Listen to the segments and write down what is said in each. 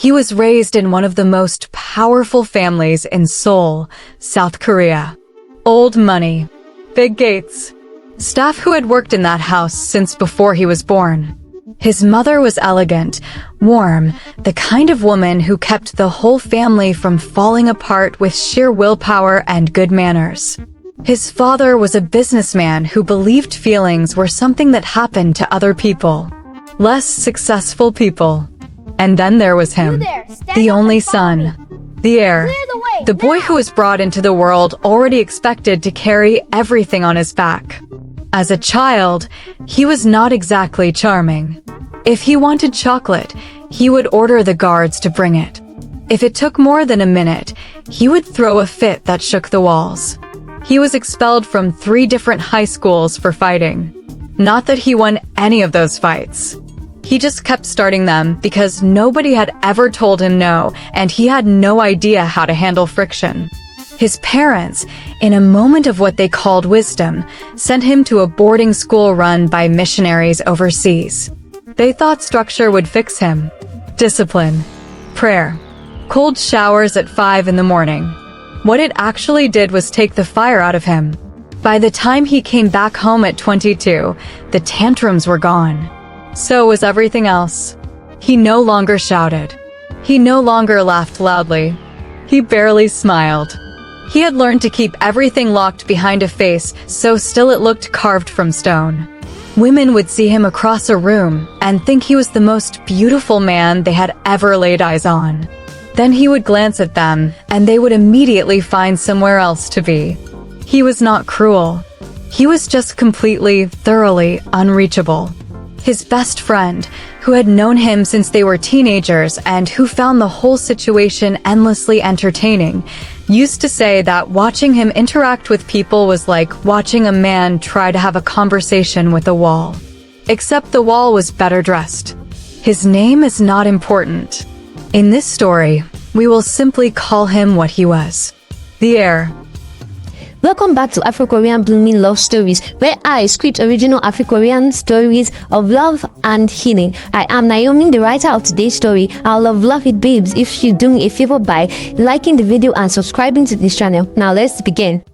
He was raised in one of the most powerful families in Seoul, South Korea. Old money, big gates, staff who had worked in that house since before he was born. His mother was elegant, warm, the kind of woman who kept the whole family from falling apart with sheer willpower and good manners. His father was a businessman who believed feelings were something that happened to other people, less successful people. And then there was him, the only son, the heir, the boy who was brought into the world already expected to carry everything on his back. As a child, he was not exactly charming. If he wanted chocolate, he would order the guards to bring it. If it took more than a minute, he would throw a fit that shook the walls. He was expelled from 3 different high schools for fighting. Not that he won any of those fights. He just kept starting them because nobody had ever told him no, and he had no idea how to handle friction. His parents, in a moment of what they called wisdom, sent him to a boarding school run by missionaries overseas. They thought structure would fix him. Discipline, prayer, cold showers at 5 in the morning. What it actually did was take the fire out of him. By the time he came back home at 22, the tantrums were gone. So was everything else. He no longer shouted. He no longer laughed loudly. He barely smiled. He had learned to keep everything locked behind a face so still it looked carved from stone. Women would see him across a room and think he was the most beautiful man they had ever laid eyes on. Then he would glance at them and they would immediately find somewhere else to be. He was not cruel. He was just completely, thoroughly unreachable. His best friend, who had known him since they were teenagers and who found the whole situation endlessly entertaining, used to say that watching him interact with people was like watching a man try to have a conversation with a wall. Except the wall was better dressed. His name is not important. In this story, we will simply call him what he was. The heir. Welcome back to Afro-Korean Blooming Love Stories, where I script original Afro-Korean stories of love and healing. I am Naomi, the writer of today's story. I love it, babes, if you do me a favor by liking the video and subscribing to this channel. Now let's begin.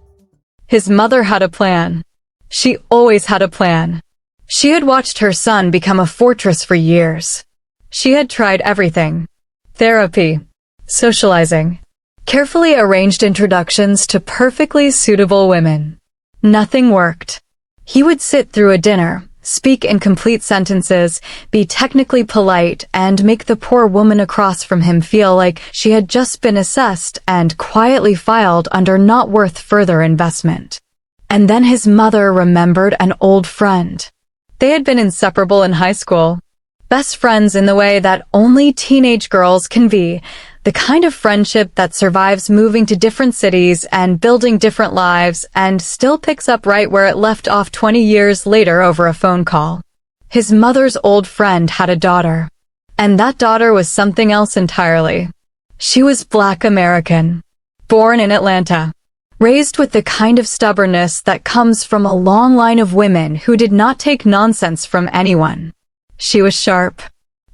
His mother had a plan. She always had a plan. She had watched her son become a fortress for years. She had tried everything. Therapy, socializing, carefully arranged introductions to perfectly suitable women. Nothing worked. He would sit through a dinner, speak in complete sentences, be technically polite, and make the poor woman across from him feel like she had just been assessed and quietly filed under not worth further investment. And then his mother remembered an old friend. They had been inseparable in high school. Best friends in the way that only teenage girls can be, the kind of friendship that survives moving to different cities and building different lives and still picks up right where it left off 20 years later over a phone call. His mother's old friend had a daughter. And that daughter was something else entirely. She was Black American, born in Atlanta, raised with the kind of stubbornness that comes from a long line of women who did not take nonsense from anyone. She was sharp.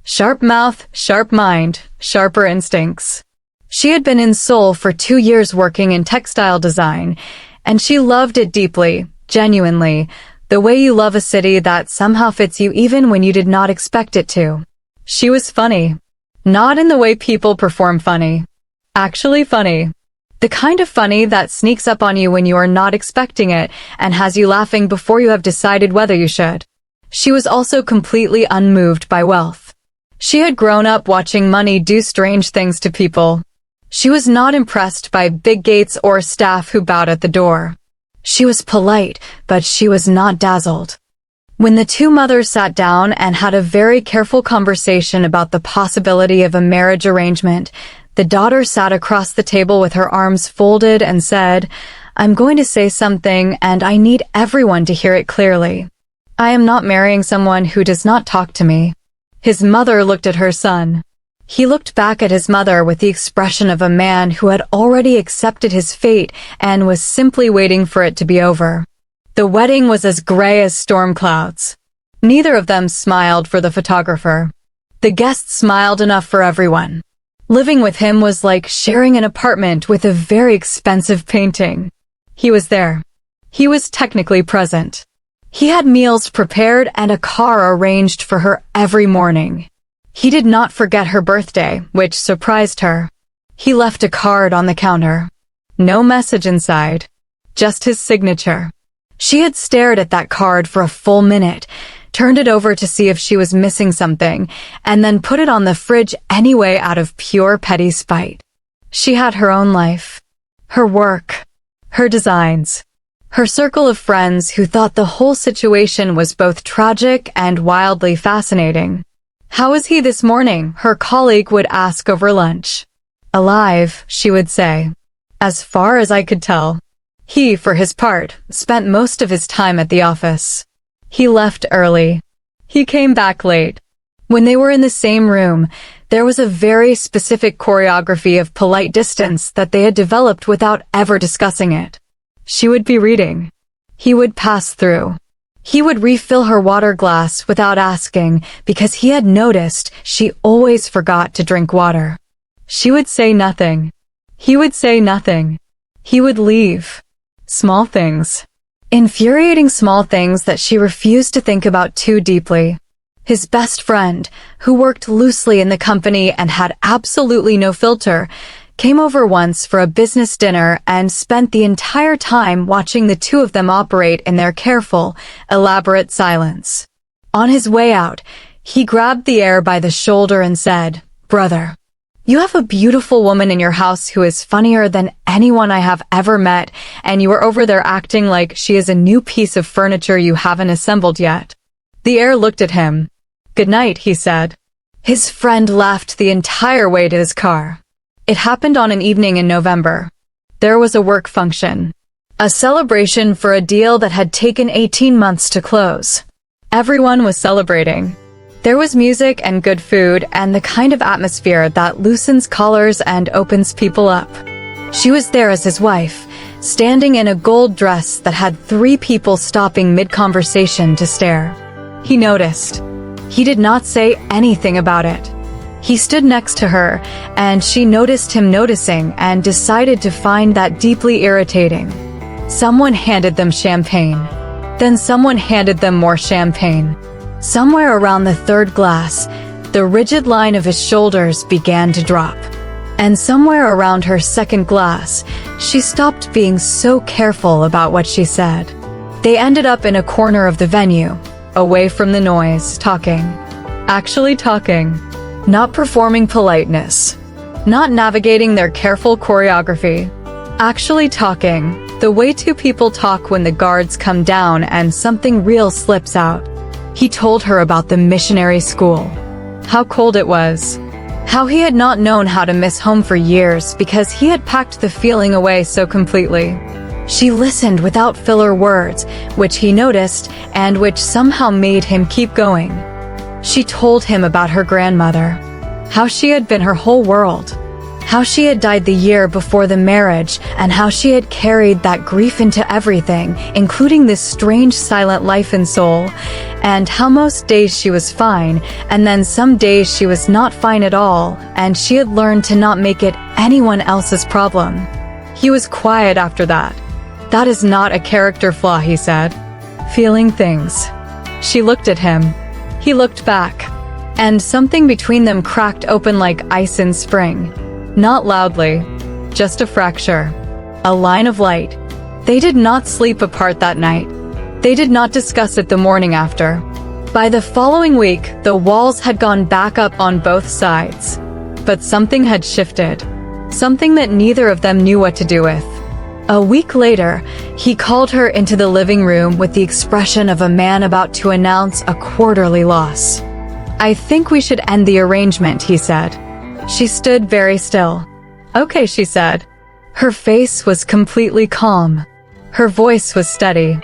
Sharp mouth, sharp mind, sharper instincts. She had been in Seoul for 2 years working in textile design, and she loved it deeply, genuinely, the way you love a city that somehow fits you even when you did not expect it to. She was funny. Not in the way people perform funny. Actually funny. The kind of funny that sneaks up on you when you are not expecting it and has you laughing before you have decided whether you should. She was also completely unmoved by wealth. She had grown up watching money do strange things to people. She was not impressed by big gates or staff who bowed at the door. She was polite, but she was not dazzled. When the two mothers sat down and had a very careful conversation about the possibility of a marriage arrangement, the daughter sat across the table with her arms folded and said, "I'm going to say something and I need everyone to hear it clearly. I am not marrying someone who does not talk to me." His mother looked at her son. He looked back at his mother with the expression of a man who had already accepted his fate and was simply waiting for it to be over. The wedding was as gray as storm clouds. Neither of them smiled for the photographer. The guests smiled enough for everyone. Living with him was like sharing an apartment with a very expensive painting. He was there. He was technically present. He had meals prepared and a car arranged for her every morning. He did not forget her birthday, which surprised her. He left a card on the counter. No message inside. Just his signature. She had stared at that card for a full minute, turned it over to see if she was missing something, and then put it on the fridge anyway out of pure petty spite. She had her own life. Her work. Her designs. Her circle of friends who thought the whole situation was both tragic and wildly fascinating. "How is he this morning?" her colleague would ask over lunch. "Alive," she would say. "As far as I could tell." He, for his part, spent most of his time at the office. He left early. He came back late. When they were in the same room, there was a very specific choreography of polite distance that they had developed without ever discussing it. She would be reading. He would pass through. He would refill her water glass without asking because he had noticed she always forgot to drink water. She would say nothing. He would say nothing. He would leave. Small things. Infuriating small things that she refused to think about too deeply. His best friend, who worked loosely in the company and had absolutely no filter, came over once for a business dinner and spent the entire time watching the two of them operate in their careful, elaborate silence. On his way out, he grabbed the heir by the shoulder and said, "Brother, you have a beautiful woman in your house who is funnier than anyone I have ever met, and you are over there acting like she is a new piece of furniture you haven't assembled yet." The heir looked at him. "Good night," he said. His friend laughed the entire way to his car. It happened on an evening in November. There was a work function. A celebration for a deal that had taken 18 months to close. Everyone was celebrating. There was music and good food and the kind of atmosphere that loosens collars and opens people up. She was there as his wife, standing in a gold dress that had 3 people stopping mid-conversation to stare. He noticed. He did not say anything about it. He stood next to her, and she noticed him noticing and decided to find that deeply irritating. Someone handed them champagne. Then someone handed them more champagne. Somewhere around the 3rd glass, the rigid line of his shoulders began to drop. And somewhere around her 2nd glass, she stopped being so careful about what she said. They ended up in a corner of the venue, away from the noise, talking. Actually talking. Not performing politeness. Not navigating their careful choreography. Actually talking, the way 2 people talk when the guards come down and something real slips out. He told her about the missionary school. How cold it was. How he had not known how to miss home for years because he had packed the feeling away so completely. She listened without filler words, which he noticed and which somehow made him keep going. She told him about her grandmother. How she had been her whole world. How she had died the year before the marriage and how she had carried that grief into everything, including this strange silent life in Seoul, and how most days she was fine, and then some days she was not fine at all, and she had learned to not make it anyone else's problem. He was quiet after that. "That is not a character flaw," he said. "Feeling things." She looked at him. He looked back. And something between them cracked open like ice in spring. Not loudly. Just a fracture. A line of light. They did not sleep apart that night. They did not discuss it the morning after. By the following week, the walls had gone back up on both sides. But something had shifted. Something that neither of them knew what to do with. A week later, he called her into the living room with the expression of a man about to announce a quarterly loss. "I think we should end the arrangement," he said. She stood very still. "Okay," she said. Her face was completely calm. Her voice was steady.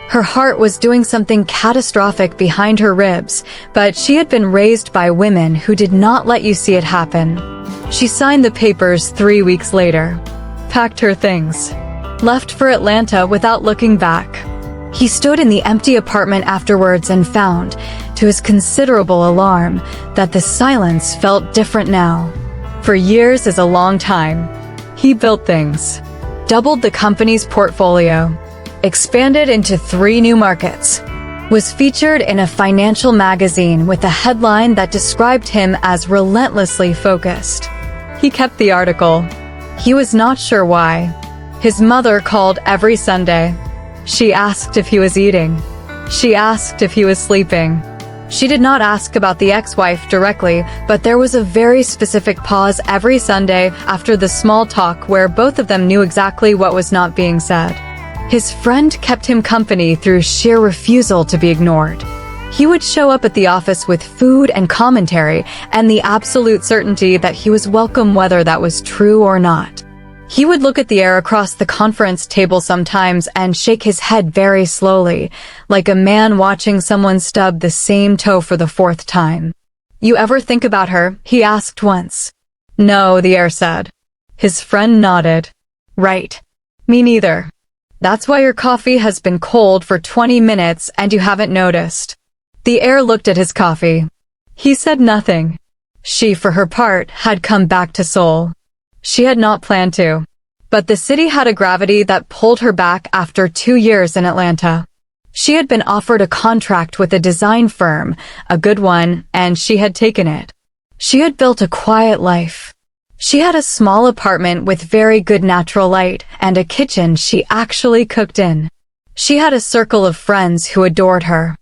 Her heart was doing something catastrophic behind her ribs, but she had been raised by women who did not let you see it happen. She signed the papers 3 weeks later. Packed her things. Left for Atlanta without looking back. He stood in the empty apartment afterwards and found, to his considerable alarm, that the silence felt different now. For years is a long time. He built things, doubled the company's portfolio, expanded into 3 new markets, was featured in a financial magazine with a headline that described him as relentlessly focused. He kept the article. He was not sure why. His mother called every Sunday. She asked if he was eating. She asked if he was sleeping. She did not ask about the ex-wife directly, but there was a very specific pause every Sunday after the small talk where both of them knew exactly what was not being said. His friend kept him company through sheer refusal to be ignored. He would show up at the office with food and commentary and the absolute certainty that he was welcome whether that was true or not. He would look at the air across the conference table sometimes and shake his head very slowly, like a man watching someone stub the same toe for the 4th time. "You ever think about her?" he asked once. "No," the heir said. His friend nodded. "Right. Me neither. That's why your coffee has been cold for 20 minutes and you haven't noticed." The heir looked at his coffee. He said nothing. She, for her part, had come back to Seoul. She had not planned to. But the city had a gravity that pulled her back after 2 years in Atlanta. She had been offered a contract with a design firm, a good one, and she had taken it. She had built a quiet life. She had a small apartment with very good natural light and a kitchen she actually cooked in. She had a circle of friends who adored her.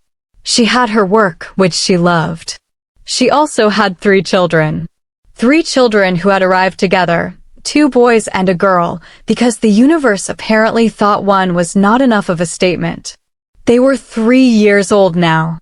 She had her work, which she loved. She also had 3 children. 3 children who had arrived together, 2 boys and a girl, because the universe apparently thought one was not enough of a statement. They were 3 years old now.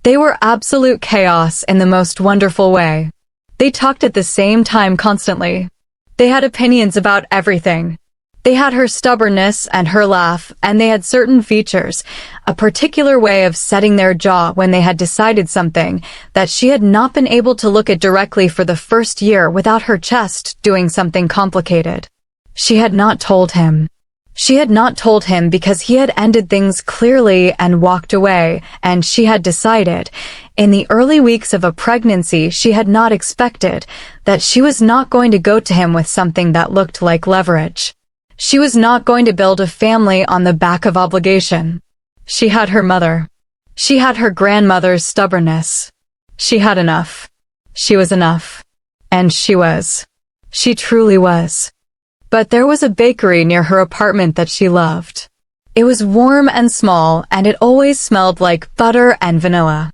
They were absolute chaos in the most wonderful way. They talked at the same time constantly. They had opinions about everything. They had her stubbornness and her laugh, and they had certain features, a particular way of setting their jaw when they had decided something, that she had not been able to look at directly for the first year without her chest doing something complicated. She had not told him. She had not told him because he had ended things clearly and walked away, and she had decided, in the early weeks of a pregnancy she had not expected, that she was not going to go to him with something that looked like leverage. She was not going to build a family on the back of obligation. She had her mother. She had her grandmother's stubbornness. She had enough. She was enough. And she was. She truly was. But there was a bakery near her apartment that she loved. It was warm and small, and it always smelled like butter and vanilla.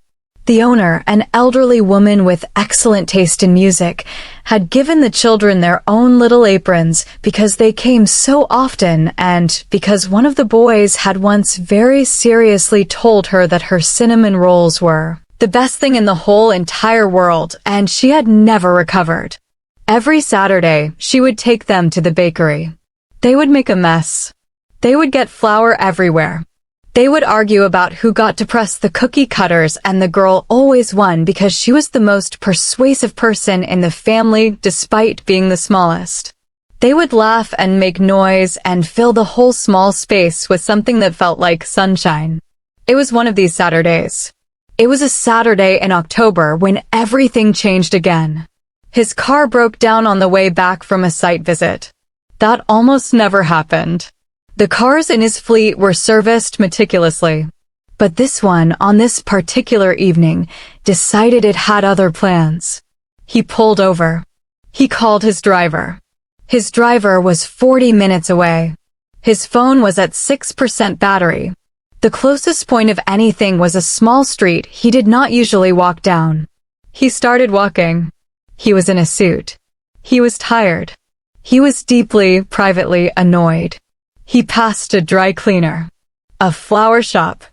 The owner, an elderly woman with excellent taste in music, had given the children their own little aprons because they came so often and because one of the boys had once very seriously told her that her cinnamon rolls were the best thing in the whole entire world, and she had never recovered. Every Saturday, she would take them to the bakery. They would make a mess. They would get flour everywhere. They would argue about who got to press the cookie cutters, and the girl always won because she was the most persuasive person in the family despite being the smallest. They would laugh and make noise and fill the whole small space with something that felt like sunshine. It was one of these Saturdays. It was a Saturday in October when everything changed again. His car broke down on the way back from a site visit. That almost never happened. The cars in his fleet were serviced meticulously. But this one, on this particular evening, decided it had other plans. He pulled over. He called his driver. His driver was 40 minutes away. His phone was at 6% battery. The closest point of anything was a small street he did not usually walk down. He started walking. He was in a suit. He was tired. He was deeply, privately annoyed. He passed a dry cleaner, a flower shop,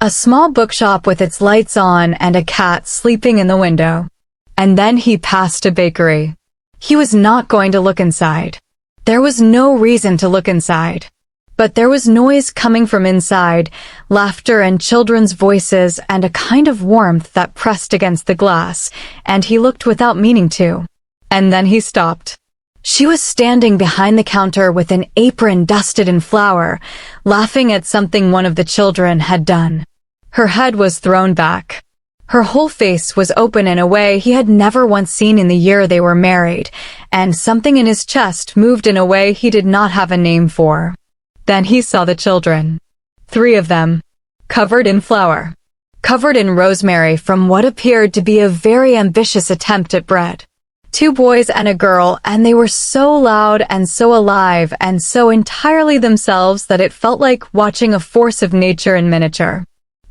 a small bookshop with its lights on and a cat sleeping in the window. And then he passed a bakery. He was not going to look inside. There was no reason to look inside. But there was noise coming from inside, laughter and children's voices and a kind of warmth that pressed against the glass, and he looked without meaning to. And then he stopped. She was standing behind the counter with an apron dusted in flour, laughing at something one of the children had done. Her head was thrown back. Her whole face was open in a way he had never once seen in the year they were married, and something in his chest moved in a way he did not have a name for. Then he saw the children. 3 of them, covered in flour, covered in rosemary from what appeared to be a very ambitious attempt at bread. 2 boys and a girl, and they were so loud and so alive and so entirely themselves that it felt like watching a force of nature in miniature.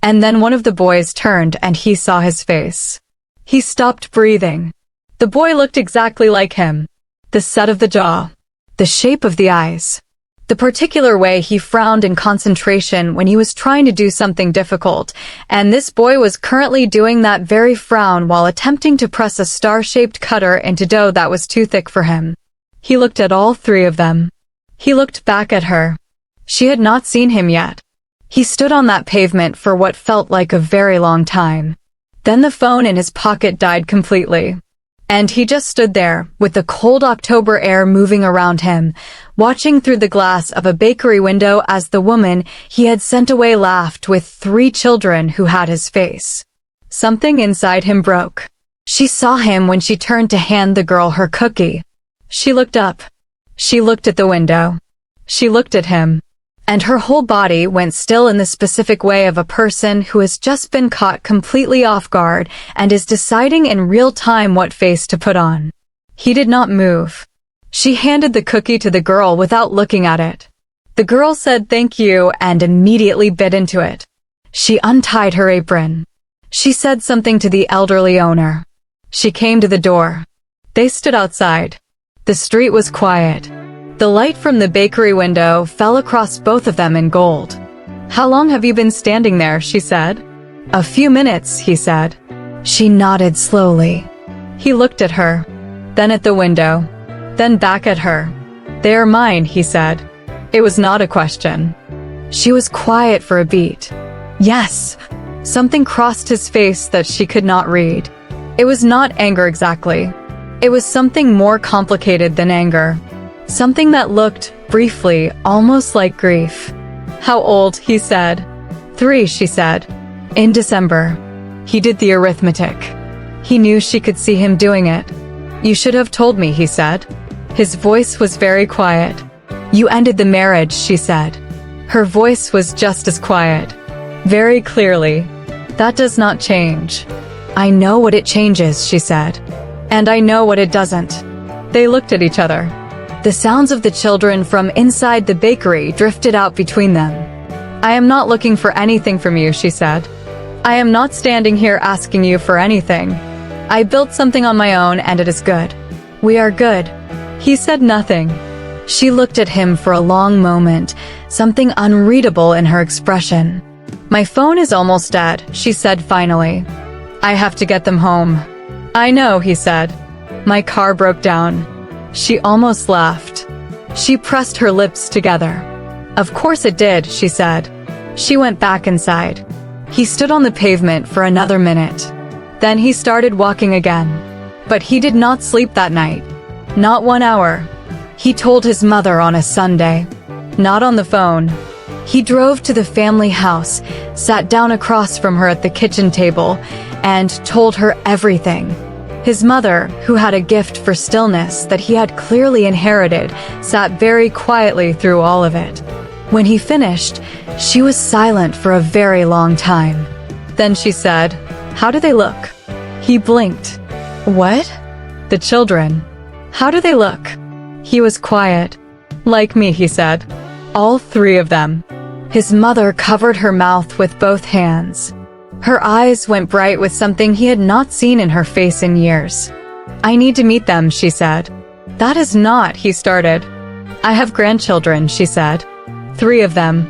And then one of the boys turned and he saw his face. He stopped breathing. The boy looked exactly like him. The set of the jaw, the shape of the eyes, the particular way he frowned in concentration when he was trying to do something difficult, and this boy was currently doing that very frown while attempting to press a star-shaped cutter into dough that was too thick for him. He looked at all 3 of them. He looked back at her. She had not seen him yet. He stood on that pavement for what felt like a very long time. Then the phone in his pocket died completely. And he just stood there, with the cold October air moving around him, watching through the glass of a bakery window as the woman he had sent away laughed with 3 children who had his face. Something inside him broke. She saw him when she turned to hand the girl her cookie. She looked up. She looked at the window. She looked at him. And her whole body went still in the specific way of a person who has just been caught completely off guard and is deciding in real time what face to put on. He did not move. She handed the cookie to the girl without looking at it. The girl said thank you and immediately bit into it. She untied her apron. She said something to the elderly owner. She came to the door. They stood outside. The street was quiet. The light from the bakery window fell across both of them in gold. "How long have you been standing there?" she said. "A few minutes," he said. She nodded slowly. He looked at her, then at the window, then back at her. "They are mine," he said. It was not a question. She was quiet for a beat. Yes, something crossed his face that she could not read. It was not anger exactly. It was something more complicated than anger. Something that looked, briefly, almost like grief. "How old?" he said. 3, she said. "In December." He did the arithmetic. He knew she could see him doing it. "You should have told me," he said. His voice was very quiet. "You ended the marriage," she said. Her voice was just as quiet. Very clearly. "That does not change." "I know what it changes," she said. "And I know what it doesn't." They looked at each other. The sounds of the children from inside the bakery drifted out between them. "I am not looking for anything from you," she said. "I am not standing here asking you for anything. I built something on my own and it is good. We are good." He said nothing. She looked at him for a long moment, something unreadable in her expression. "My phone is almost dead," she said finally. "I have to get them home." "I know," he said. "My car broke down." She almost laughed. She pressed her lips together. "Of course it did," she said. She went back inside. He stood on the pavement for another minute. Then he started walking again. But he did not sleep that night. Not 1 hour. He told his mother on a Sunday. Not on the phone. He drove to the family house, sat down across from her at the kitchen table, and told her everything. His mother, who had a gift for stillness that he had clearly inherited, sat very quietly through all of it. When he finished, she was silent for a very long time. Then she said, "How do they look?" He blinked. "What?" "The children. How do they look?" He was quiet. "Like me," he said. "All 3 of them." His mother covered her mouth with both hands. Her eyes went bright with something he had not seen in her face in years. "I need to meet them," she said. "That is not," he started. "I have grandchildren," she said. 3 of them.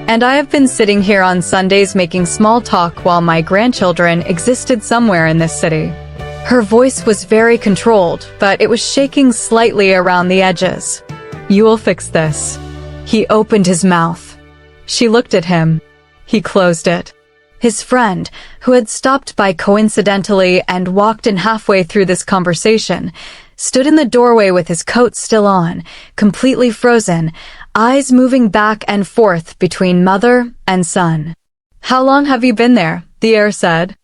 And I have been sitting here on Sundays making small talk while my grandchildren existed somewhere in this city." Her voice was very controlled, but it was shaking slightly around the edges. "You will fix this." He opened his mouth. She looked at him. He closed it. His friend, who had stopped by coincidentally and walked in halfway through this conversation, stood in the doorway with his coat still on, completely frozen, eyes moving back and forth between mother and son. "How long have you been there?" the heir said.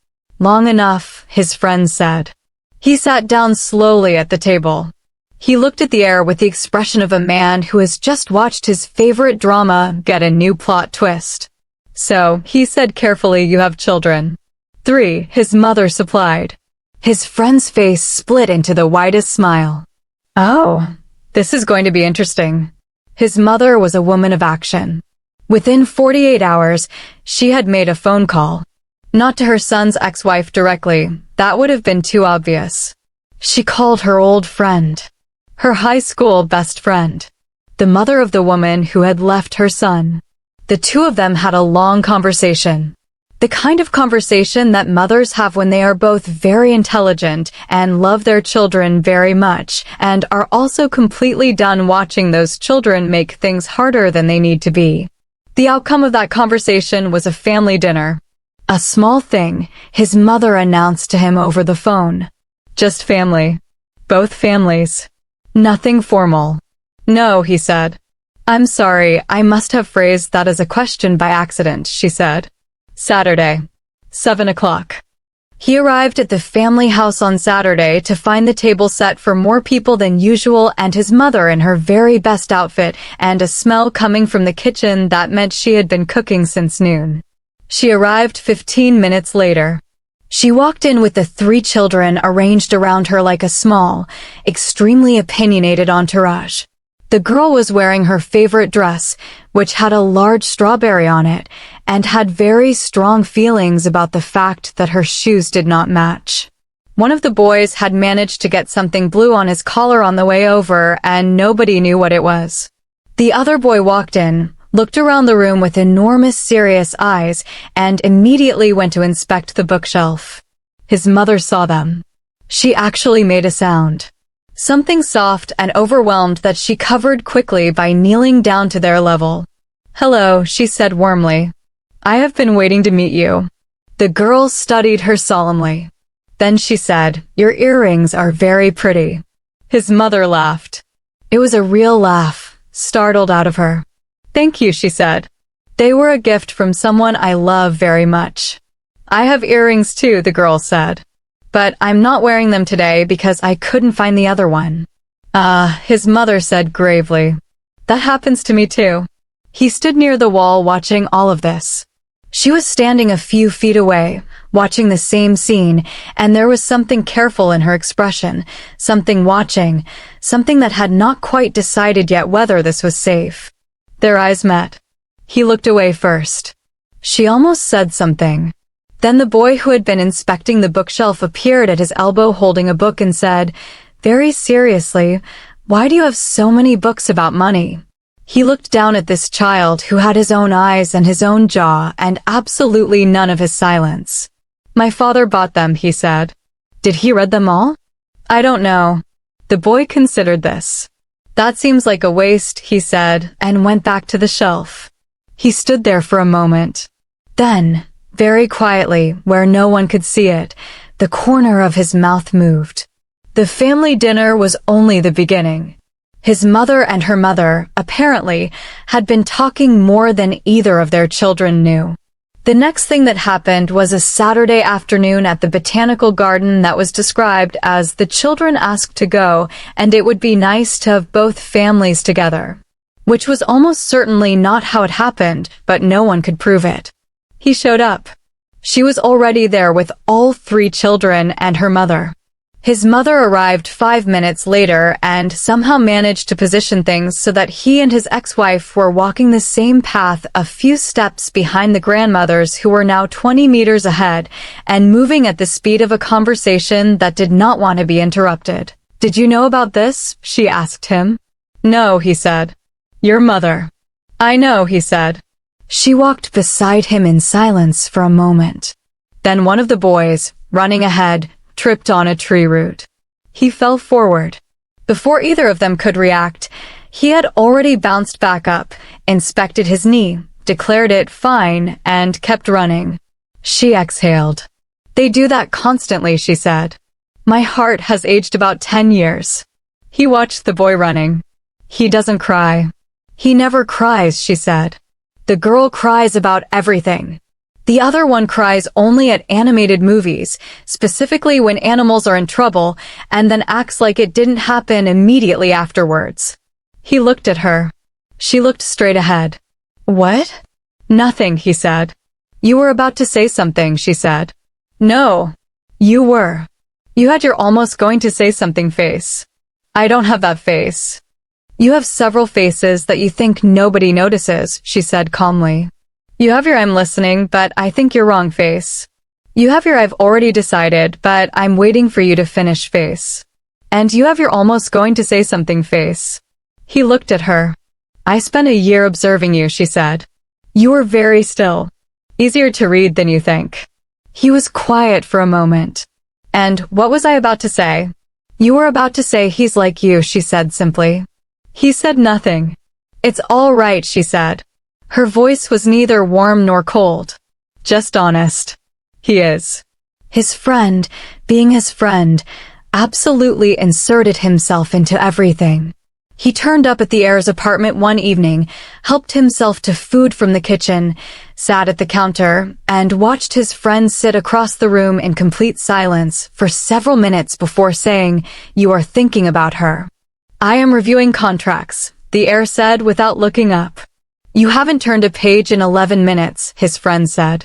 Long enough, his friend said. He sat down slowly at the table. He looked at the air with the expression of a man who has just watched his favorite drama get a new plot twist. So, he said carefully, you have children. 3, his mother supplied. His friend's face split into the widest smile. Oh, this is going to be interesting. His mother was a woman of action. Within 48 hours, she had made a phone call. Not to her son's ex-wife directly. That would have been too obvious. She called her old friend. Her high school best friend. The mother of the woman who had left her son. The two of them had a long conversation. The kind of conversation that mothers have when they are both very intelligent and love their children very much and are also completely done watching those children make things harder than they need to be. The outcome of that conversation was a family dinner. A small thing, his mother announced to him over the phone. Just family. Both families. Nothing formal. No, he said. I'm sorry, I must have phrased that as a question by accident, she said. Saturday. 7 o'clock. He arrived at the family house on Saturday to find the table set for more people than usual and his mother in her very best outfit and a smell coming from the kitchen that meant she had been cooking since noon. She arrived 15 minutes later. She walked in with the 3 children arranged around her like a small, extremely opinionated entourage. The girl was wearing her favorite dress, which had a large strawberry on it, and had very strong feelings about the fact that her shoes did not match. One of the boys had managed to get something blue on his collar on the way over, and nobody knew what it was. The other boy walked in, looked around the room with enormous serious eyes, and immediately went to inspect the bookshelf. His mother saw them. She actually made a sound. Something soft and overwhelmed that she covered quickly by kneeling down to their level. Hello, she said warmly. I have been waiting to meet you. The girl studied her solemnly. Then she said, your earrings are very pretty. His mother laughed. It was a real laugh, startled out of her. Thank you, she said. They were a gift from someone I love very much. I have earrings too, the girl said. But I'm not wearing them today because I couldn't find the other one. His mother said gravely. That happens to me too. He stood near the wall watching all of this. She was standing a few feet away, watching the same scene, and there was something careful in her expression, something watching, something that had not quite decided yet whether this was safe. Their eyes met. He looked away first. She almost said something. Then the boy who had been inspecting the bookshelf appeared at his elbow holding a book and said, very seriously, why do you have so many books about money? He looked down at this child who had his own eyes and his own jaw and absolutely none of his silence. My father bought them, he said. Did he read them all? I don't know. The boy considered this. That seems like a waste, he said, and went back to the shelf. He stood there for a moment. Then, very quietly, where no one could see it, the corner of his mouth moved. The family dinner was only the beginning. His mother and her mother, apparently, had been talking more than either of their children knew. The next thing that happened was a Saturday afternoon at the botanical garden that was described as the children asked to go and it would be nice to have both families together. Which was almost certainly not how it happened, but no one could prove it. He showed up. She was already there with all 3 children and her mother. His mother arrived 5 minutes later and somehow managed to position things so that he and his ex-wife were walking the same path a few steps behind the grandmothers who were now 20 meters ahead and moving at the speed of a conversation that did not want to be interrupted. Did you know about this? She asked him. No, he said. Your mother. I know, he said. She walked beside him in silence for a moment. Then one of the boys, running ahead, tripped on a tree root. He fell forward. Before either of them could react, he had already bounced back up, inspected his knee, declared it fine, and kept running. She exhaled. They do that constantly, she said. My heart has aged about 10 years. He watched the boy running. He doesn't cry. He never cries, she said. The girl cries about everything. The other one cries only at animated movies, specifically when animals are in trouble, and then acts like it didn't happen immediately afterwards. He looked at her. She looked straight ahead. What? Nothing, he said. You were about to say something, she said. No. You were. You had your almost going to say something face. I don't have that face. You have several faces that you think nobody notices, she said calmly. You have your I'm listening, but I think you're wrong face. You have your I've already decided, but I'm waiting for you to finish face. And you have your almost going to say something face. He looked at her. I spent a year observing you, she said. You were very still. Easier to read than you think. He was quiet for a moment. And what was I about to say? You were about to say he's like you, she said simply. He said nothing. It's all right, she said. Her voice was neither warm nor cold. Just honest. He is. His friend, being his friend, absolutely inserted himself into everything. He turned up at the heir's apartment one evening, helped himself to food from the kitchen, sat at the counter, and watched his friend sit across the room in complete silence for several minutes before saying, "You are thinking about her." I am reviewing contracts, the heir said without looking up. You haven't turned a page in 11 minutes, his friend said.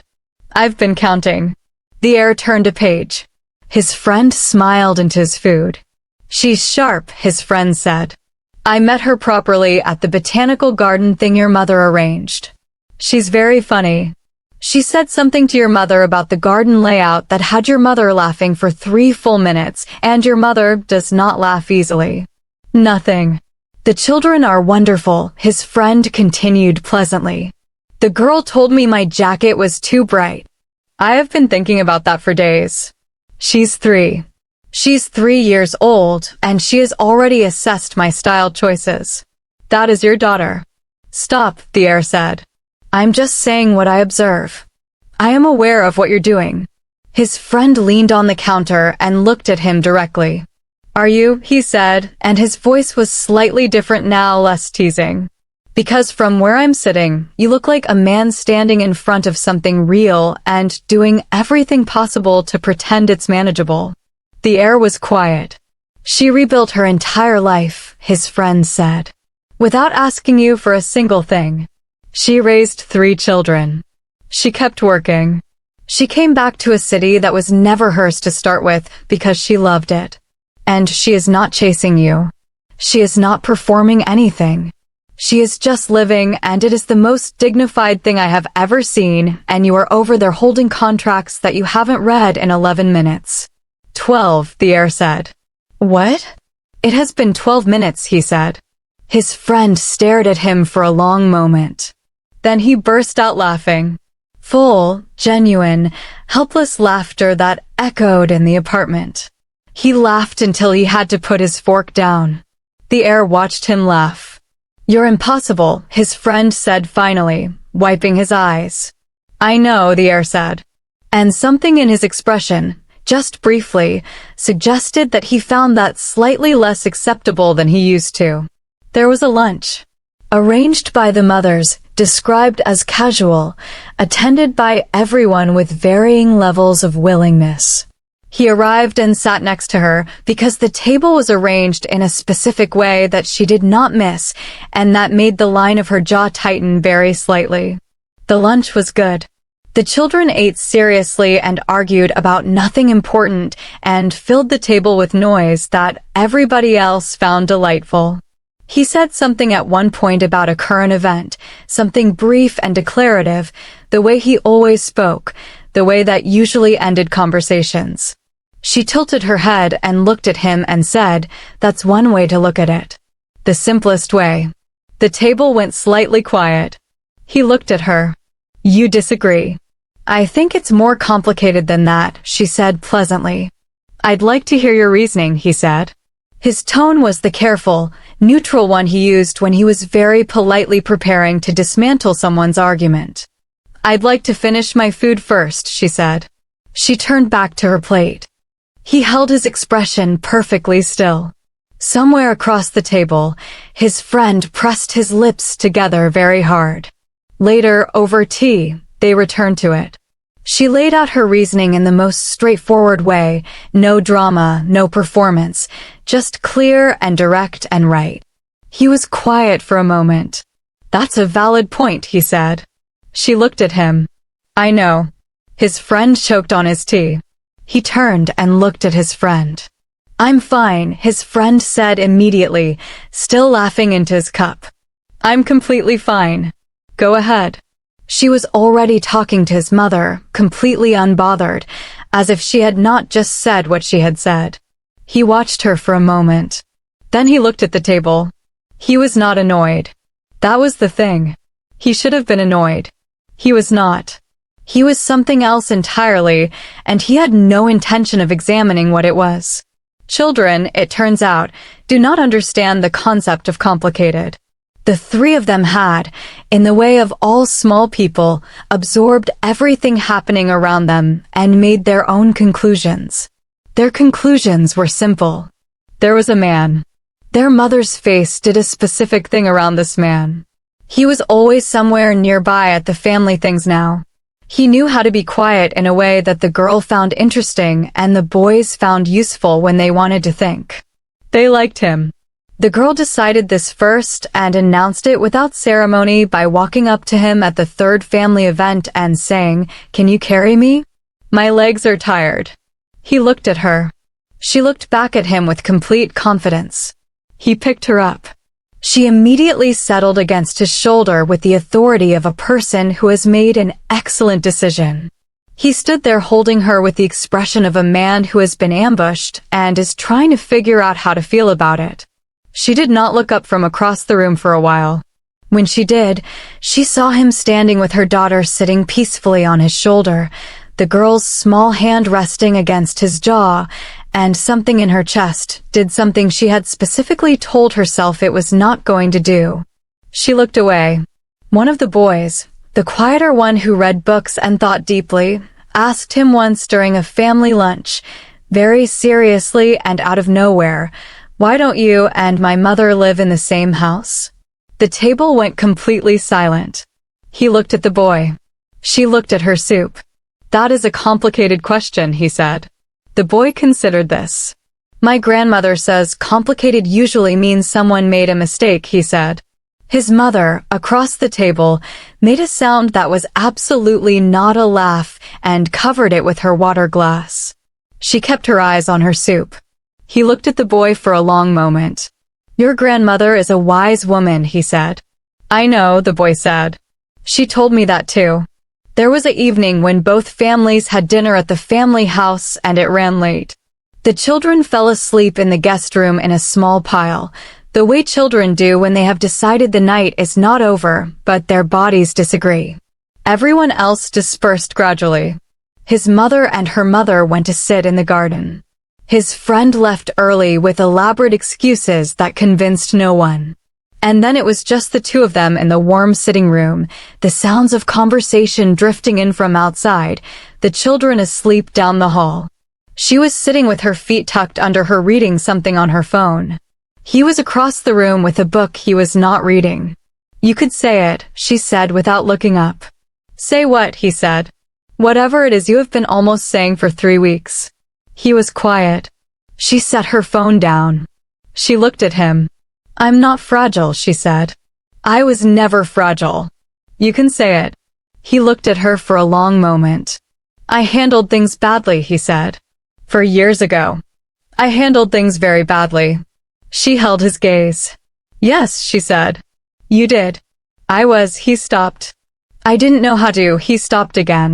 I've been counting. The heir turned a page. His friend smiled into his food. She's sharp, his friend said. I met her properly at the botanical garden thing your mother arranged. She's very funny. She said something to your mother about the garden layout that had your mother laughing for 3 full minutes, and your mother does not laugh easily. Nothing. The children are wonderful, his friend continued pleasantly. The girl told me my jacket was too bright. I have been thinking about that for days. She's 3. She's 3 years old, and she has already assessed my style choices. That is your daughter. Stop, the heir said. I'm just saying what I observe. I am aware of what you're doing. His friend leaned on the counter and looked at him directly. Are you? He said, and his voice was slightly different now, less teasing. Because from where I'm sitting, you look like a man standing in front of something real and doing everything possible to pretend it's manageable. The heir was quiet. She rebuilt her entire life, his friend said. Without asking you for a single thing. She raised 3 children. She kept working. She came back to a city that was never hers to start with because she loved it. And she is not chasing you. She is not performing anything. She is just living, and it is the most dignified thing I have ever seen, and you are over there holding contracts that you haven't read in 11 minutes. 12, the heir said. What? It has been 12 minutes, he said. His friend stared at him for a long moment. Then he burst out laughing. Full, genuine, helpless laughter that echoed in the apartment. He laughed until he had to put his fork down. The heir watched him laugh. You're impossible, his friend said finally, wiping his eyes. I know, the heir said. And something in his expression, just briefly, suggested that he found that slightly less acceptable than he used to. There was a lunch. Arranged by the mothers, described as casual, attended by everyone with varying levels of willingness. He arrived and sat next to her because the table was arranged in a specific way that she did not miss, and that made the line of her jaw tighten very slightly. The lunch was good. The children ate seriously and argued about nothing important and filled the table with noise that everybody else found delightful. He said something at one point about a current event, something brief and declarative, the way he always spoke, the way that usually ended conversations. She tilted her head and looked at him and said, That's one way to look at it. The simplest way. The table went slightly quiet. He looked at her. You disagree. I think it's more complicated than that, she said pleasantly. I'd like to hear your reasoning, he said. His tone was the careful, neutral one he used when he was very politely preparing to dismantle someone's argument. I'd like to finish my food first, she said. She turned back to her plate. He held his expression perfectly still. Somewhere across the table, his friend pressed his lips together very hard. Later, over tea, they returned to it. She laid out her reasoning in the most straightforward way, no drama, no performance, just clear and direct and right. He was quiet for a moment. "That's a valid point," he said. She looked at him. "I know." His friend choked on his tea. He turned and looked at his friend. "I'm fine," his friend said immediately, still laughing into his cup. "I'm completely fine. Go ahead." She was already talking to his mother, completely unbothered, as if she had not just said what she had said. He watched her for a moment. Then he looked at the table. He was not annoyed. That was the thing. He should have been annoyed. He was not. He was something else entirely, and he had no intention of examining what it was. Children, it turns out, do not understand the concept of complicated. The three of them had, in the way of all small people, absorbed everything happening around them and made their own conclusions. Their conclusions were simple. There was a man. Their mother's face did a specific thing around this man. He was always somewhere nearby at the family things now. He knew how to be quiet in a way that the girl found interesting and the boys found useful when they wanted to think. They liked him. The girl decided this first and announced it without ceremony by walking up to him at the third family event and saying, "Can you carry me? My legs are tired." He looked at her. She looked back at him with complete confidence. He picked her up. She immediately settled against his shoulder with the authority of a person who has made an excellent decision. He stood there holding her with the expression of a man who has been ambushed and is trying to figure out how to feel about it. She did not look up from across the room for a while. When she did, she saw him standing with her daughter sitting peacefully on his shoulder, the girl's small hand resting against his jaw, and something in her chest did something she had specifically told herself it was not going to do. She looked away. One of the boys, the quieter one who read books and thought deeply, asked him once during a family lunch, very seriously and out of nowhere, "Why don't you and my mother live in the same house?" The table went completely silent. He looked at the boy. She looked at her soup. "That is a complicated question," he said. The boy considered this. "My grandmother says complicated usually means someone made a mistake," he said. His mother, across the table, made a sound that was absolutely not a laugh and covered it with her water glass. She kept her eyes on her soup. He looked at the boy for a long moment. "Your grandmother is a wise woman," he said. "I know," the boy said. "She told me that too." There was an evening when both families had dinner at the family house and it ran late. The children fell asleep in the guest room in a small pile, the way children do when they have decided the night is not over, but their bodies disagree. Everyone else dispersed gradually. His mother and her mother went to sit in the garden. His friend left early with elaborate excuses that convinced no one. And then it was just the two of them in the warm sitting room, the sounds of conversation drifting in from outside, the children asleep down the hall. She was sitting with her feet tucked under her reading something on her phone. He was across the room with a book he was not reading. "You could say it," she said without looking up. "Say what?" he said. "Whatever it is you have been almost saying for 3 weeks." He was quiet. She set her phone down. She looked at him. "I'm not fragile," she said. "I was never fragile." "You can say it." He looked at her for a long moment. "I handled things badly," he said. "For years ago. I handled things very badly." She held his gaze. "Yes," she said. "You did." He stopped. "I didn't know how to," he stopped again.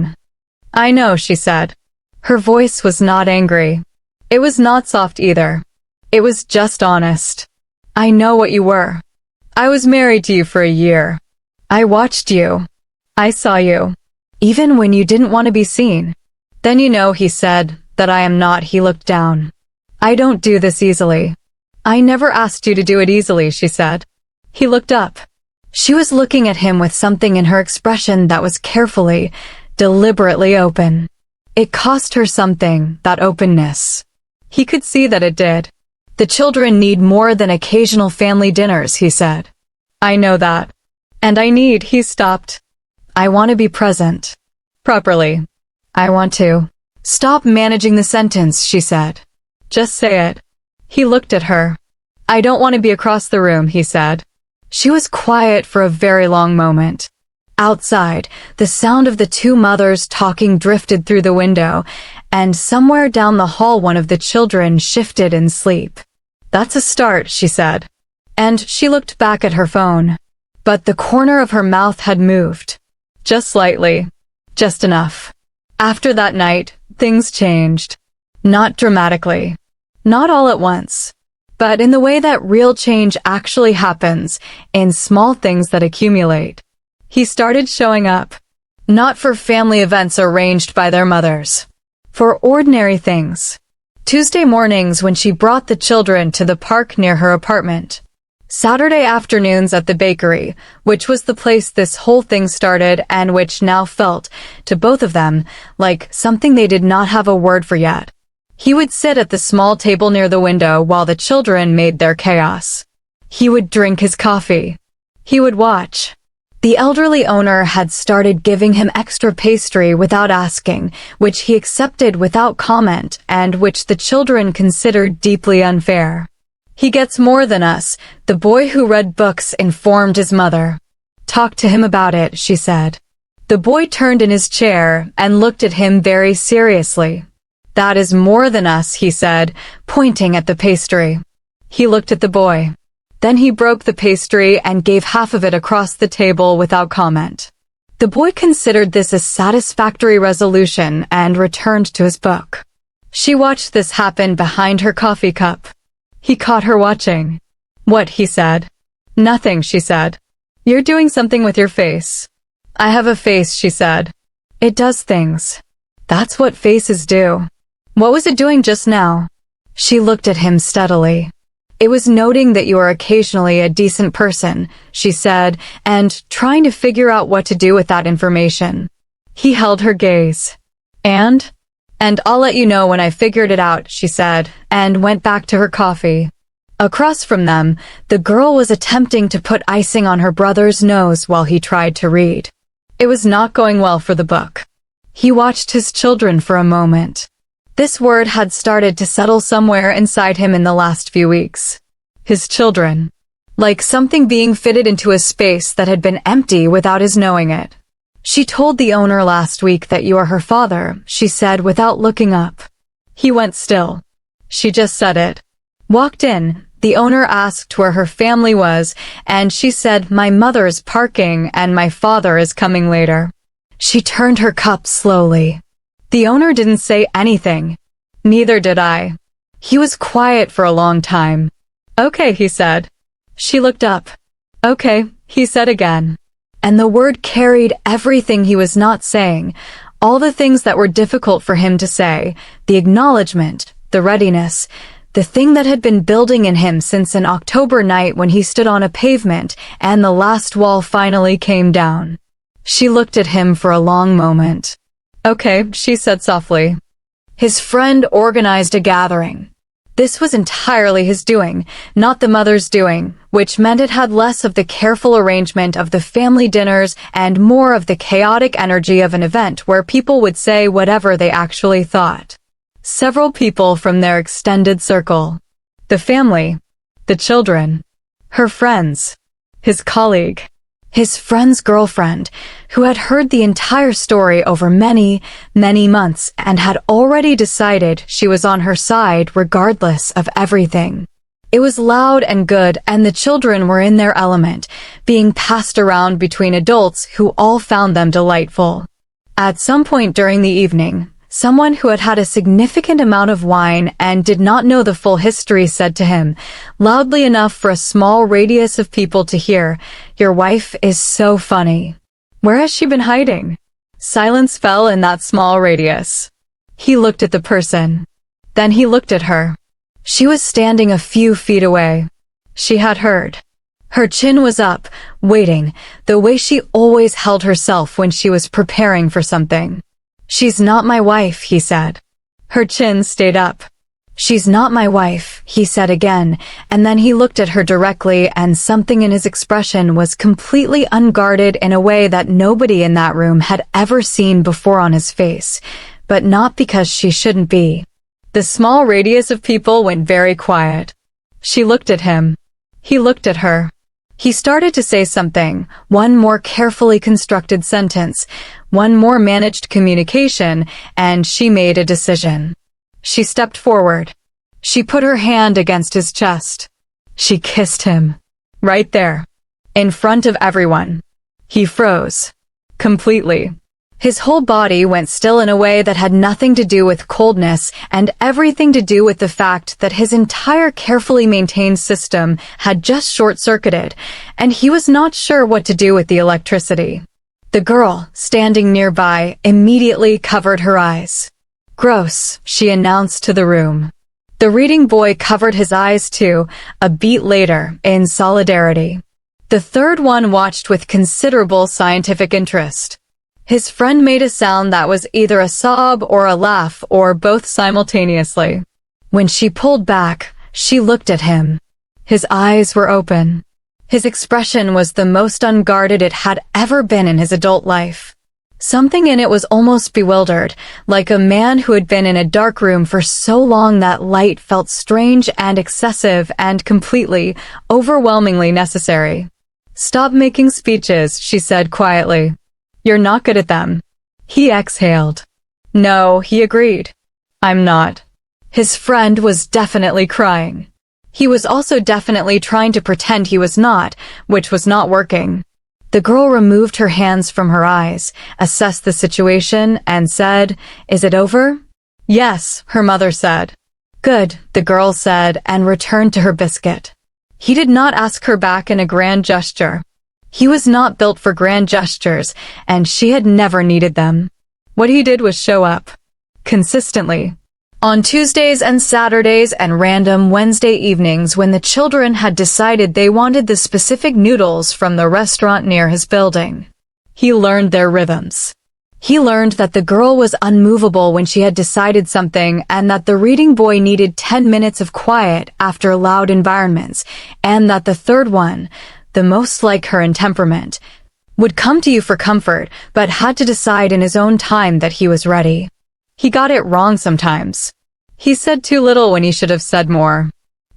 "I know," she said. Her voice was not angry. It was not soft either. It was just honest. "I know what you were. I was married to you for a year. I watched you. I saw you. Even when you didn't want to be seen. Then you know," he said, "that I am not." He looked down. "I don't do this easily." "I never asked you to do it easily," she said. He looked up. She was looking at him with something in her expression that was carefully, deliberately open. It cost her something, that openness. He could see that it did. "The children need more than occasional family dinners," he said. "I know that. And I need," he stopped. "I want to be present. Properly. I want to. Stop managing the sentence, she said. Just say it. He looked at her. I don't want to be across the room, he said. She was quiet for a very long moment. Outside, the sound of the two mothers talking drifted through the window, and somewhere down the hall one of the children shifted in sleep. That's a start, she said. And she looked back at her phone. But the corner of her mouth had moved. Just slightly. Just enough. After that night, things changed. Not dramatically. Not all at once. But in the way that real change actually happens, in small things that accumulate. He started showing up. Not for family events arranged by their mothers. For ordinary things. Tuesday mornings when she brought the children to the park near her apartment. Saturday afternoons at the bakery, which was the place this whole thing started and which now felt, to both of them, like something they did not have a word for yet. He would sit at the small table near the window while the children made their chaos. He would drink his coffee. He would watch. The elderly owner had started giving him extra pastry without asking, which he accepted without comment and which the children considered deeply unfair. He gets more than us, the boy who read books informed his mother. Talk to him about it, she said. The boy turned in his chair and looked at him very seriously. That is more than us, he said, pointing at the pastry. He looked at the boy. Then he broke the pastry and gave half of it across the table without comment. The boy considered this a satisfactory resolution and returned to his book. She watched this happen behind her coffee cup. He caught her watching. What, he said. Nothing, she said. You're doing something with your face. I have a face, she said. It does things. That's what faces do. What was it doing just now? She looked at him steadily. It was noting that you are occasionally a decent person, she said, and trying to figure out what to do with that information. He held her gaze. And I'll let you know when I figured it out, she said, and went back to her coffee. Across from them, the girl was attempting to put icing on her brother's nose while he tried to read. It was not going well for the book. He watched his children for a moment. This word had started to settle somewhere inside him in the last few weeks. His children. Like something being fitted into a space that had been empty without his knowing it. She told the owner last week that you are her father, she said without looking up. He went still. She just said it. Walked in, the owner asked where her family was, and she said, my mother is parking and my father is coming later. She turned her cup slowly. The owner didn't say anything. Neither did I. He was quiet for a long time. Okay, he said. She looked up. Okay, he said again. And the word carried everything he was not saying, all the things that were difficult for him to say, the acknowledgement, the readiness, the thing that had been building in him since an October night when he stood on a pavement and the last wall finally came down. She looked at him for a long moment. Okay, she said softly. His friend organized a gathering. This was entirely his doing, not the mother's doing, which meant it had less of the careful arrangement of the family dinners and more of the chaotic energy of an event where people would say whatever they actually thought. Several people from their extended circle. The family. The children. Her friends. His colleague. His friend's girlfriend, who had heard the entire story over many, many months and had already decided she was on her side regardless of everything. It was loud and good, and the children were in their element, being passed around between adults who all found them delightful. At some point during the evening, someone who had had a significant amount of wine and did not know the full history said to him, loudly enough for a small radius of people to hear, "Your wife is so funny. Where has she been hiding?" Silence fell in that small radius. He looked at the person. Then he looked at her. She was standing a few feet away. She had heard. Her chin was up, waiting, the way she always held herself when she was preparing for something. "She's not my wife," he said. Her chin stayed up. "She's not my wife," he said again, and then he looked at her directly, and something in his expression was completely unguarded in a way that nobody in that room had ever seen before on his face, but not because she shouldn't be. The small radius of people went very quiet. She looked at him. He looked at her. He started to say something, one more carefully constructed sentence, one more managed communication, and she made a decision. She stepped forward. She put her hand against his chest. She kissed him. Right there. In front of everyone. He froze. Completely. His whole body went still in a way that had nothing to do with coldness and everything to do with the fact that his entire carefully maintained system had just short-circuited, and he was not sure what to do with the electricity. The girl, standing nearby, immediately covered her eyes. "Gross," she announced to the room. The reading boy covered his eyes too, a beat later, in solidarity. The third one watched with considerable scientific interest. His friend made a sound that was either a sob or a laugh or both simultaneously. When she pulled back, she looked at him. His eyes were open. His expression was the most unguarded it had ever been in his adult life. Something in it was almost bewildered, like a man who had been in a dark room for so long that light felt strange and excessive and completely, overwhelmingly necessary. "Stop making speeches," she said quietly. "You're not good at them." He exhaled. "No," he agreed. "I'm not." His friend was definitely crying. He was also definitely trying to pretend he was not, which was not working. The girl removed her hands from her eyes, assessed the situation, and said, "Is it over?" "Yes," her mother said. "Good," the girl said, and returned to her biscuit. He did not ask her back in a grand gesture. He was not built for grand gestures, and she had never needed them. What he did was show up. Consistently. On Tuesdays and Saturdays and random Wednesday evenings when the children had decided they wanted the specific noodles from the restaurant near his building. He learned their rhythms. He learned that the girl was unmovable when she had decided something and that the reading boy needed 10 minutes of quiet after loud environments, and that the third one, the most like her in temperament, would come to you for comfort but had to decide in his own time that he was ready. He got it wrong sometimes. He said too little when he should have said more.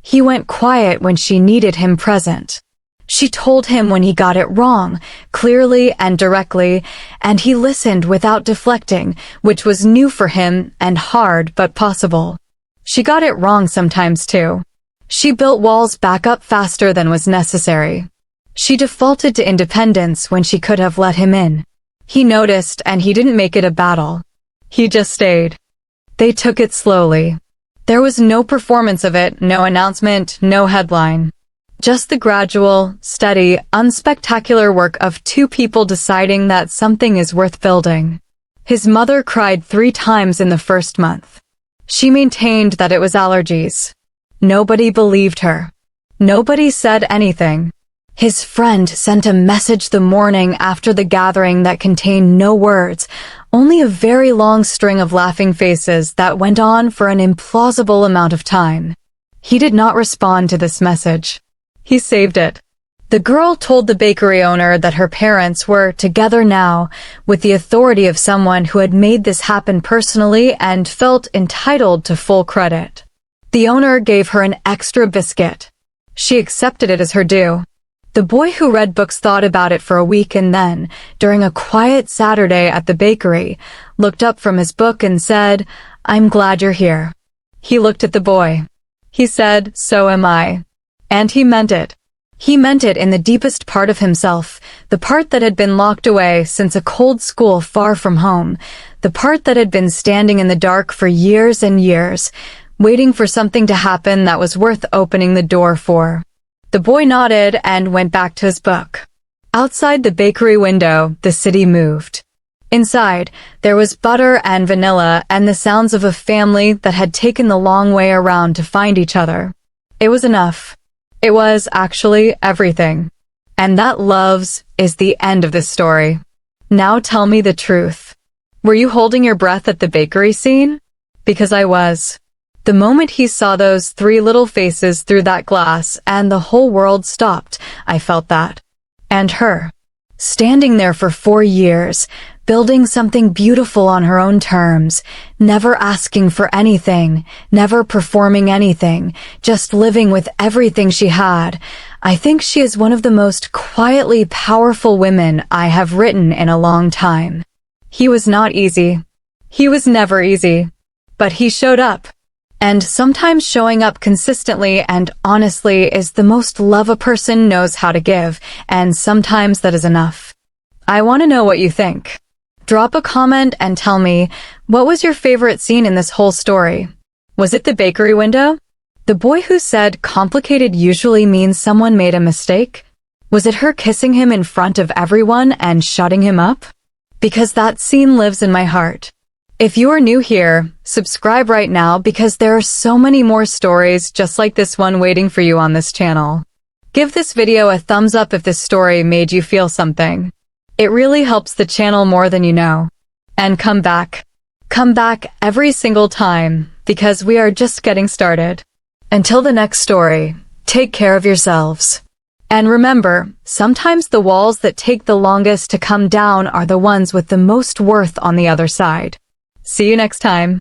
He went quiet when she needed him present. She told him when he got it wrong, clearly and directly, and he listened without deflecting, which was new for him and hard but possible. She got it wrong sometimes too. She built walls back up faster than was necessary. She defaulted to independence when she could have let him in. He noticed, and he didn't make it a battle. He just stayed. They took it slowly. There was no performance of it, no announcement, no headline. Just the gradual, steady, unspectacular work of two people deciding that something is worth building. His mother cried 3 times in the first month. She maintained that it was allergies. Nobody believed her. Nobody said anything. His friend sent a message the morning after the gathering that contained no words, only a very long string of laughing faces that went on for an implausible amount of time. He did not respond to this message. He saved it. The girl told the bakery owner that her parents were together now, with the authority of someone who had made this happen personally and felt entitled to full credit. The owner gave her an extra biscuit. She accepted it as her due. The boy who read books thought about it for a week and then, during a quiet Saturday at the bakery, looked up from his book and said, "I'm glad you're here." He looked at the boy. He said, "So am I." And he meant it. He meant it in the deepest part of himself, the part that had been locked away since a cold school far from home, the part that had been standing in the dark for years and years, waiting for something to happen that was worth opening the door for. The boy nodded and went back to his book. Outside the bakery window, the city moved. Inside, there was butter and vanilla and the sounds of a family that had taken the long way around to find each other. It was enough. It was actually everything. And that loves is the end of this story. Now tell me the truth. Were you holding your breath at the bakery scene? Because I was. The moment he saw those three little faces through that glass and the whole world stopped, I felt that. And her. Standing there for 4 years, building something beautiful on her own terms, never asking for anything, never performing anything, just living with everything she had. I think she is one of the most quietly powerful women I have written in a long time. He was not easy. He was never easy. But he showed up. And sometimes showing up consistently and honestly is the most love a person knows how to give, and sometimes that is enough. I want to know what you think. Drop a comment and tell me, what was your favorite scene in this whole story? Was it the bakery window? The boy who said complicated usually means someone made a mistake? Was it her kissing him in front of everyone and shutting him up? Because that scene lives in my heart. If you are new here, subscribe right now because there are so many more stories just like this one waiting for you on this channel. Give this video a thumbs up if this story made you feel something. It really helps the channel more than you know. And come back. Come back every single time because we are just getting started. Until the next story, take care of yourselves. And remember, sometimes the walls that take the longest to come down are the ones with the most worth on the other side. See you next time.